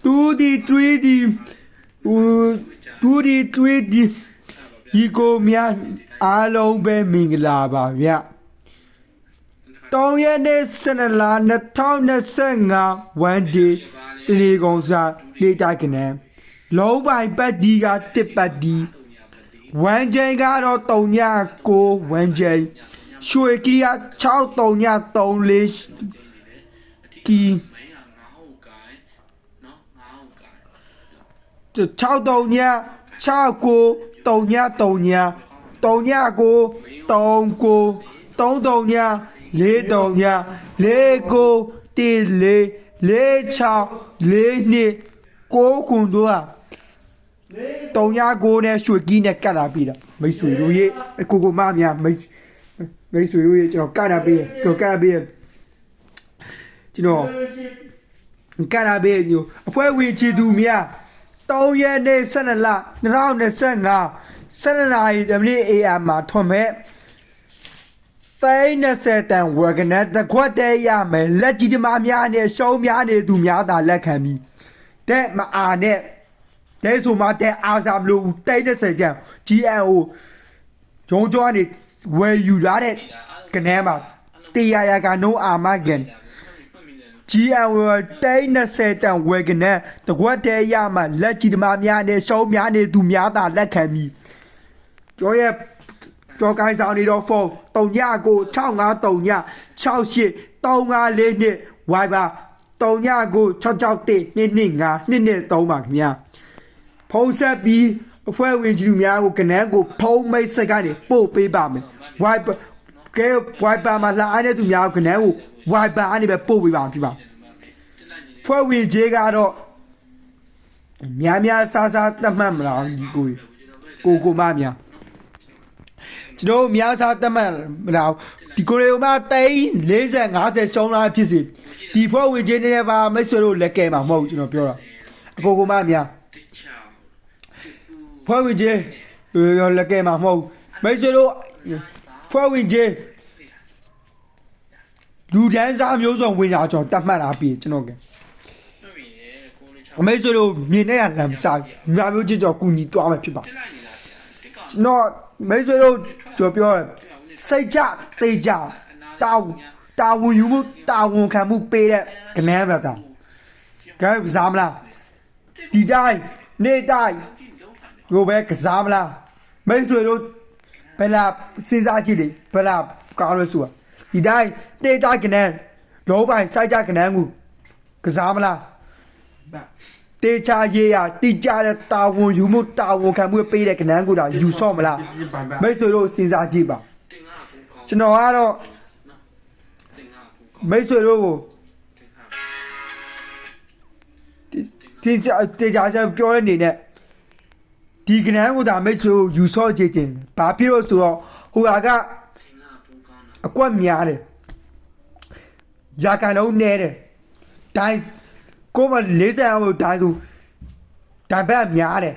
2D 3D 2D 3D ဒီကိုများအားလုံးပဲမင်္ဂလာပါဗျ3ရက်နေ့12လ2025 one day တနေ့ကောင်စားဒေတာကနေလုံးပိုင်ပတ်ဒီကတစ်ပတ်ဒီဝမ်ချိန်ကတော့3ည9ဝမ်ချိန်ရွှေကီက6 3ည3 4ကီ6 3ည6 9 3ည3ည3ည9 3 9 3 3ည4 3ည4 9 1 4 4 6 4 2 9 ခုတို့อ่ะ3ည9နဲ့ရွှေကီးနဲ့ကတ်လာပြီလားမိတ်ဆွေတို့ရေကိုမများမိတ်ဆွေတို့ရေကျွန်တော်ကတ်လာပြီကျွန်တော်ကတ်လာပြီအဖွဲဝင်ချီသူများ3ရက်နေ့12လ2025 12နာရီတမိနစ် AM မှာထွန်မဲ့30တန်ဝဂနတ်တခွက်တဲရမယ်လက်ကြီးဓမ္မများနဲ့ရှုံးများနေသူများသာလက်ခံပြီးတဲ့မအားနဲ့တဲ့ဆိုမှတဲ့အားစားမလို့30ကျန် GNO ဂျုံကျော်နေဝယ်ယူလာတဲ့ကနေမှာတရားရကနိုးအာမကန် GNO 30တန်ဝယ်ကနေတကွက်တဲရမှာလက်ကြီးဓမ္မများနဲ့ရှုံးများနေသူများသာလက်ခံပြီးကျော်ရဲ့ကျော်ကိုင်းဆောင်နေတော့ဖုန်း3ညကို653ည68 354နှစ်ဝိုင်ပါ3ညကို661 225 223ပါခင်ဗျာဖုန်းဆက်ပြီးအဖွဲ့ဝင်ကြီးများကိုကနန်းကိုဖုန်းမိတ်ဆက်ကနေပို့ပေးပါမယ်ဝိုင်ပါမှာလာအားတဲ့သူများကိုကနန်းကိုဝိုင်ပါအနေပဲပို့ပေးပါဖြစ်ပါဖွဲ့ဝင်ကြီးကတော့များစားတတ်မှတ်မလားဒီကိုမများကျွန်တော်များစားတတ်မှတ်မလားဒီကိုရီမှာ40 50ရှုံးလာဖြစ်စီဒီဖွဲ့ဝင်ကြီးနေပါမိတ်ဆွေတို့လက်ကဲမှာမဟုတ်ကျွန်တော်ပြောတာအကိုမများဖွဲ့ဝင်ကြီးလက်ကဲမှာမဟုတ်မိတ်ဆွေတို့ဖွဲ့ဝင်ကြီးလူဒန်းစားမျိုးစုံဝင်ကြကျွန်တော်တတ်မှတ်လာပြီကျွန်တော်ကအမေဆိုလို့မြင်နေရလမ်းစားညာမျိုးချင်းတော့ကူညီသွားမှာဖြစ်ပါကျွန်တော်မေဆိုလို့ကျွန်တော်ပြောစိတ်ကြတေးကြတာဝန်ယူမှုတာဝန်ခံမှုပေးတဲ့ကနေပဲတာကဲကစားမလားဒီတိုင်းနေတိုင်းကိုပဲကစားမလားမေဆိုလို့ဘယ်လာစဉ်းစားကြည့်လေဘယ်လာကောင်းလို့ဆိုတာဒီတိုင်းတေးတိုင်းကနေလောပိုင်စိုက်ကြကနေကိုကစားမလားတေချာရေးရတိကျတဲ့တာဝန်ယူမှုတာဝန်ခံမှုပေးတဲ့ကနန်းကိုတာယူဆော့မလားမိတ်ဆွေတို့စဉ်းစားကြည့်ပါကျွန်တော်ကတော့မိတ်ဆွေတို့ကိုတေချာပြောတဲ့အနေနဲ့ဒီကနန်းကိုတာမိတ်ဆွေကိုယူဆော့ကြည့်တင်ဘာဖြစ်လို့ဆိုတော့ဟိုကအကွက်များတယ်ရာကန်လုံးနဲတယ်တိုင်းကိုမ40အောင်တိုင်းသူတံပတ်များတယ်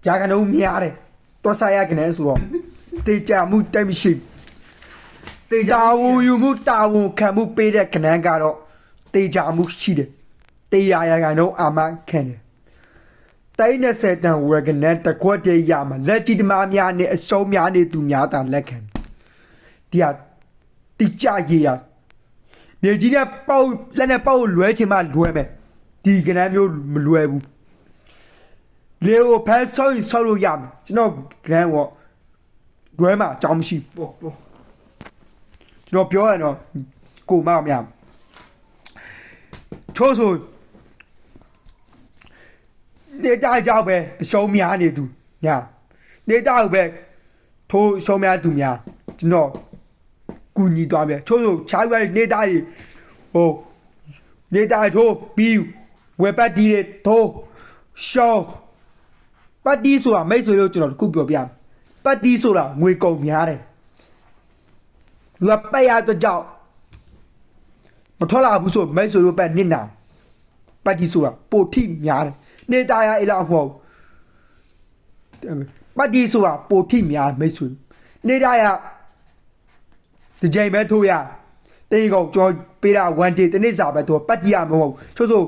ဂျာကန်လုံးများတယ်တော့ဆိုင်ရကနေဆိုတော့တေချာမှုတိုက်မရှိတေချာဝူယူမှုတာဝန်ခံမှုပေးတဲ့ကနန်းကတော့တေချာမှုရှိတယ်တရားရကန်လုံးအာမခံတယ်30တန်ဝယ်ကနန်းတကွက်တည်းရမှာလက်ကြီးဓမ္မများနဲ့အစုံများနေသူများတာလက်ခံဒီဟာတိကျရေးရနေကြီးနဲ့ပေါက်လက်နဲ့ပေါက်လွဲချင်မှလွဲမယ်ဒီကနန်းမျိုးမလွယ်ဘူးလေကိုဖက်ဆောက်လို့ရမယ်ကျွန်တော်ကနန်းကလွဲမှာအကြောင်းမရှိပေါ့ကျွန်တော်ပြောရတော့ကိုမများချိုးဆိုနေတာကြောက်ပဲအရှုံးများနေသူညာနေတာကိုပဲထိုးရှုံးများသူများကျွန်တော်ကူညီသွားမယ်ချိုးဆိုခြားရနေတာကြီးဟိုနေတာထိုးပြီးဝယ်ပတ်တီးထိုးရှောင်းပတ်တီးဆိုတာမိတ်ဆွေတို့ကျွန်တော်ခုပြောပြပတ်တီးဆိုတာငွေကုန်များတယ်လူကပတ်ရတဲ့ကြောက်မထွက်လာဘူးဆိုမိတ်ဆွေတို့ပတ်နစ်နာပတ်တီးဆိုတာပိုထိများတယ်နေတာရအလားမဟုတ်ပတ်တီးဆိုတာပိုထိများမိတ်ဆွေနေတာရဒီကြိမ်ပဲထိုးရတေးကောင်ကျွန်တော်ပေးတာ1 day တနေ့စာပဲသူပတ်တီးရမဟုတ်ချို့ဆို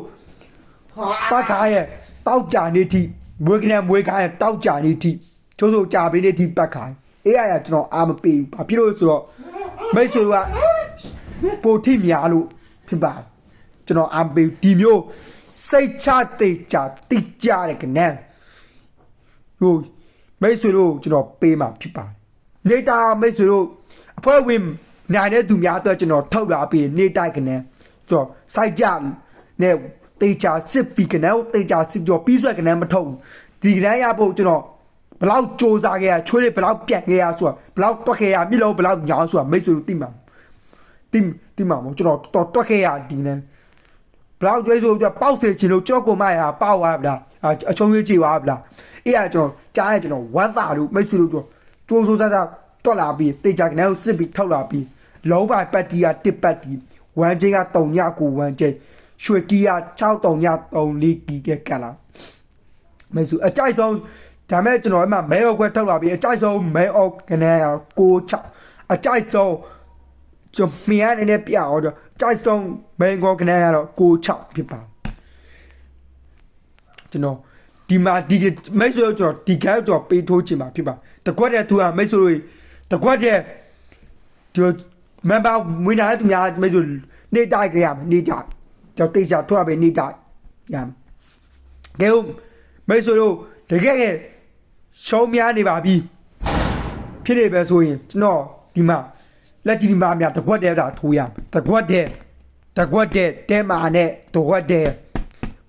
ပတ်ခါရဲ့တောက်ကြနေတိမွေးကနေမွေးခါရဲ့တောက်ကြနေတိချိုးချိုးကြာပေးနေတိပတ်ခါအေးရကျွန်တော်အာမပေးဘူးဘာဖြစ်လို့ဆိုတော့မိတ်ဆွေကပိုတိများလို့ဖြစ်ပါကျွန်တော်အာမပေးဒီမျိုးစိတ်ချတိတ်ကြတိကြတဲ့ကနေဟိုမိတ်ဆွေတို့ကျွန်တော်ပေးမှာဖြစ်ပါတယ်နေတာမိတ်ဆွေတို့အဖွဲ့ဝင်နိုင်တဲ့သူများတော့ကျွန်တော်ထောက်လာပြီးနေတိုက်ကနေကျွန်တော်စိုက်ကြနဲ့တေချာစစ်ပြီးကနေတေချာစစ်ကြောပြီးဆွဲကနေမထုတ်ဒီကနေရဖို့ကျွန်တော်ဘလောက်စ조사ခဲ့ရချွေးလေးဘလောက်ပြတ်ခဲ့ရဆိုတာဘလောက်တွက်ခဲ့ရမြစ်လုံးဘလောက်ညောင်းဆိုတာမိတ်ဆွေတို့သိမှာသိမှာမို့ကျွန်တော်တော်တွက်ခဲ့ရဒီနေဘလောက်ကျွေးဆိုပေါက်စေချင်လို့ကြော့ကိုမရပေါက်သွားဗလားအချုံကြီးကြည့်သွားဗလားအဲ့ဒါကျွန်တော်ကြားရကျွန်တော်ဝမ်းသာလို့မိတ်ဆွေတို့ကြိုးစိုးစားစားတွက်လာပြီးတေချာကနေကိုစစ်ပြီးထောက်လာပြီးလုံးပါပတ်တီကတစ်ပတ်တီဝမ်းချင်းက3ညကိုဝမ်းချင်းရွှေကီက6 3ည3လေးကီကကလာမိတ်ဆွေအကြိုက်ဆုံးဒါမဲ့ကျွန်တော်အမှမဲအောက်ခွဲထောက်လာပြီးအကြိုက်ဆုံးမဲအောက်ကနေ6အကြိုက်ဆုံးကျွန်တော်မြင်ရနေပြအောင်တော့ကြိုက်ဆုံးမဲကောကနေရတော့6ဖြစ်ပါကျွန်တော်ဒီမှာဒီမိတ်ဆွေတို့ကျွန်တော်ဒီကဲတော့ပေးထိုးချင်မှာဖြစ်ပါတကွက်တဲ့သူကမိတ်ဆွေတို့တကွက်တဲ့ဒီမန်ပါမွေးနိုင်သူများမိတ်ဆွေနေတိုက်ကြရမယ်နေတိုက်ကျွန်တော်တိတ်ချထွက်ပဲနေတိုက်ရမယ်ကဲမိတ်ဆွေတို့တကယ်ရှုံးများနေပါပြီဖြစ်နေပဲဆိုရင်ကျွန်တော်ဒီမှာလက်ကြီးဒီမှာများတကွက်တဲ့တာထိုးရမယ်တကွက်တဲ့တဲမာနဲ့တကွက်တဲ့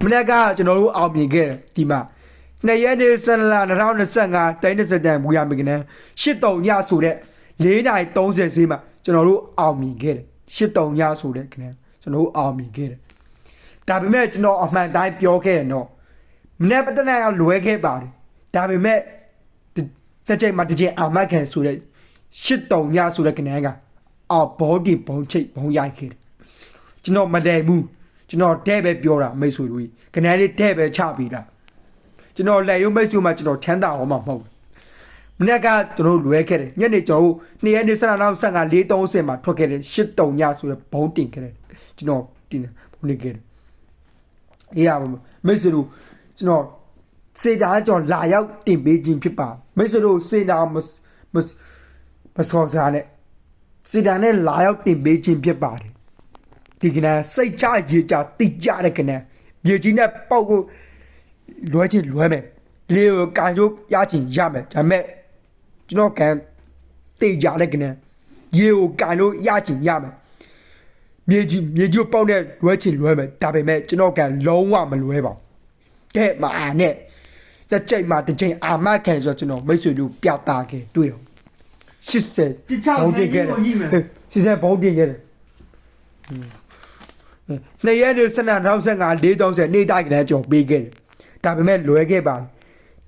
မနေ့ကကျွန်တော်တို့အောင်မြင်ခဲ့တယ်ဒီမှာ2ရက်နေ့ဆန်လာ2025တိုင်း20တန်ဘူရမကနေ83ညဆိုတဲ့4:30ဈေးမှာကျွန်တော်တို့အောင်မြင်ခဲ့တယ်83ညဆိုတဲ့ကနေကျွန်တော်တို့အောင်မြင်ခဲ့တယ်ဒါပေမဲ့ကျွန်တော်အမှန်တိုင်းပြောခဲ့တယ်နော်မနေ့ပတနာကလွဲခဲ့ပါတယ်ဒါပေမဲ့တစ်ချိန်မှာတစ်ချိန်အောင်မှတ်ခံဆိုတဲ့83ညဆိုတဲ့ကနေကအော်ဘောဒီဘုံချိတ်ဘုံရိုက်ခဲ့တယ်ကျွန်တော်မတည်ဘူးကျွန်တော်တဲ့ပဲပြောတာမိတ်ဆွေတို့ကနေလေးတဲ့ပဲချပြီးတာကျွန်တော်လက်ရုံးမိတ်ဆွေမှာကျွန်တော်ထမ်းတာဟောမှာမဟုတ်ဘူးမနေ့ကကျွန်တော်လွဲခဲ့တယ်ညနေကျွန်တော်2ရက်နေ့15နောက်15 4:30မှာထွက်ခဲ့တယ်83ညဆိုတဲ့ဘုံတင်ခဲ့တယ်ကျွန်တော်တင်တယ်ဘုံနေခဲ့တယ်အေးရပါမိတ်ဆွေတို့ကျွန်တော်စေတာကျွန်တော်လာရောက်တင်ပေးခြင်းဖြစ်ပါမိတ်ဆွေတို့စေတာမစောစားနဲ့စေတာနဲ့လာရောက်တင်ပေးခြင်းဖြစ်ပါတယ်ဒီကနေ့စိတ်ချရေချတိကြတဲ့ကနေ့ရေကြီးနဲ့ပေါက်ကိုလွဲချင်းလွဲမယ်လေကိုကန်ကျိုးရချင်ရမယ်ဒါပေမဲ့ကျွန်တော်ကန်တိကြတဲ့ကနေ့ရေကိုကန်လို့ရချင်ရမယ်မြေကြီးပေါက်နဲ့လွဲချင်လွဲမယ်ဒါပေမဲ့ကျွန်တော်ကန်လုံးဝမလွဲပါဘူးတဲ့မအားနဲ့တစ်ချိန်မှာတစ်ချိန်အာမခံဆိုကျွန်တော်မိတ်ဆွေတို့ပြတာခဲ့တွေ့တော့80ဒီချောက်ဆိုင်ကြီးကိုကြီးမယ်80ဘုံတင်ခဲ့တယ်2ရက်နေ့15နောက်15 4:30နေ့တိုက်ကနေကျွန်တော်ပေးခဲ့တယ်ဒါပေမဲ့လွဲခဲ့ပါ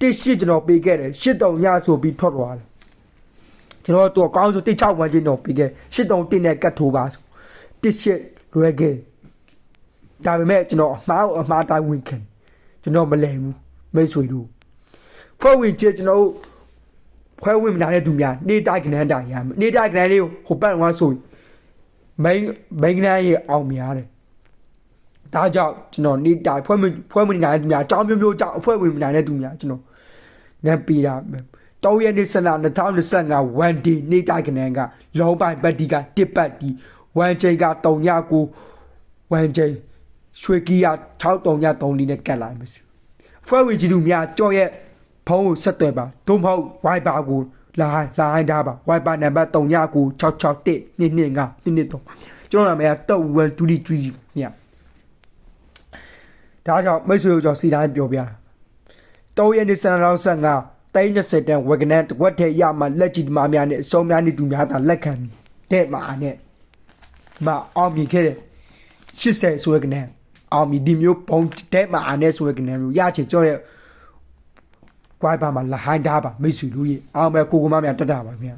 18ကျွန်တော်ပေးခဲ့တယ်83ညဆိုပြီးထွက်သွားတယ်ကျွန်တော်တော့ကောင်းဆို16ဝန်းကျင်တော့ပေးခဲ့83တင်နဲ့ကတ်ထိုးပါဆို18လွဲခဲ့ဒါပေမဲ့ကျွန်တော်အမှားတိုင်းဝင်ခင်ကျွန်တော်မလဲဘူးမိတ်ဆွေတို့ဖွဲ့ဝင်ချေကျွန်တော်ဖွဲဝင်မလာတဲ့သူများနေတိုက်ကနေတိုင်ရမယ်နေတိုက်ကနေလေးကိုဟိုပတ်ဝါဆိုမိန်ကနေရဲ့အောင်များတယ်ဒါကြောင့်ကျွန်တော်နေတိုင်ဖွဲဝင်လာတဲ့သူများအကြောင်းမျိုးကြောင့်အဖွဲ့ဝင်မလာတဲ့သူများကျွန်တော်နပ်ပေးတာ3ရက်နေ့15 2025 one day နေတိုက်ကနေကလောပိုင်ပတ်တီကတစ်ပတ်တီ1ချိန်က3ညကို1ချိန်ရွှေကီးရ6 3ည3လေးနဲ့ကတ်လိုက်မယ်ဖွဲ့ဝင်ကြီးသူများကြော်ရဲ့ဖုန်းကိုဆက်သွယ်ပါသို့မဟုတ် Viber ကိုလာဟိုင်းထားပါ Viber နံပါတ်3ညကို661 225 223ကျွန်တော်နာမည်က123ညဒါကြောင့်မိတ်ဆွေတို့ကျွန်တော်စီတိုင်းပြောပြ3ရက်နေ့15လောက်15တိုင်း20တန်ဝက်ကနေတကွက်ထဲရမှာလက်ကြီးဒီမာများနဲ့အစုံများနေသူများသာလက်ခံတဲ့မှာနဲ့မအောင်မြင်ခဲ့တဲ့80ဆိုရကနေအောင်မြင်ဒီမျိုးပုံတဲ့မှာနဲ့ဆိုရကနေမျိုးရချေကြောရဲ့ကွိုင်းပါမှာလာဟိုင်းထားပါမိတ်ဆွေတို့ရေအောင်ပဲကိုကမများတက်တာပါခင်ဗျာ